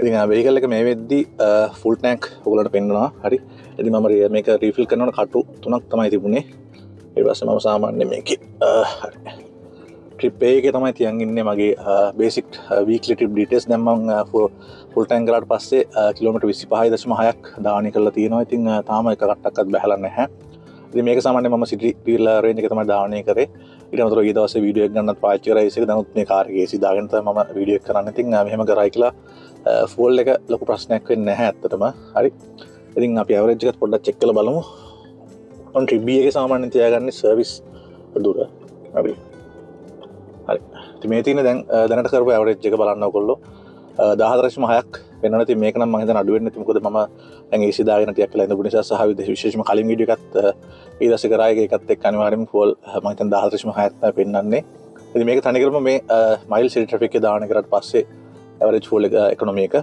ඉතින් වෙහිකල් එක මේ වෙද්දි ෆුල් ටැන්ක් ඔයගොල්ලන්ට පෙන්නනවා. හරි. ඉතින් මම මේක රීෆිල් කරනකොට කටු 3ක් තමයි තිබුණේ. ඊට පස්සේ මම සාමාන්‍යයෙන් මේකේ හරි ට්‍රිප් එකේ තමයි තියන් ඉන්නේ මගේ බේසික් වීක්ලි ට්‍රිප් ඩීටේල්ස්. දැන් මම ෆුල් ටැන්ක් කරාට පස්සේ කිලෝමීටර් 25.6ක් දාහනය කරලා තියෙනවා. ඉතින් තාම එක කට්ටක්වත් බහැලා නැහැ. ඉතින් මේක සාමාන්‍යයෙන් මම සිටි රේන්ජ් එක තමයි දාහනය කරේ. ඊට අමතරව ඊ දවසේ වීඩියෝ එක ගන්නත් පාවිච්චි කරා. ඒක දැනුත් මේ කාර් එකේ AC දාගෙන තමයි මම වීඩියෝ එක කරන්නේ. ඉතින් මෙහෙම කරයි කියලා ෆෝල් එක ලොකු ප්‍රශ්නයක් වෙන්නේ නැහැ ඇත්තටම. හරි. ඉතින් අපි ඇවරේජ් එකත් පොඩ්ඩක් චෙක් කරලා බලමු. on trip B එකේ සාමාන්‍යයෙන් තියාගන්නේ සර්විස් දුර. හරි. හරි. ඉතින් මේ තියෙන දැනට කරපු ඇවරේජ් එක බලන්න ඔයගොල්ලෝ 14.6ක් වෙනවා. ඉතින් මේක නම් මම හිතන අඩු වෙන්නේ නැති. මොකද මම දැන් AC දාගෙන ටිකක් වෙලා ඉඳපු නිසා සහ විශේෂයෙන්ම කලින් වීඩියෝ එකත් ඊදැසේ කරා එකත් එක්ක අනිවාර්යයෙන්ම ෆෝල් මම හිතන 14.6ක් තමයි පෙන්වන්නේ. ඉතින් මේක තනිකරම මේ මයිල් සිටි ට්‍රැෆික් එක දාන කරාට පස්සේ ඇවරේජ් ෆෝල් එක ඉකොනොමි එක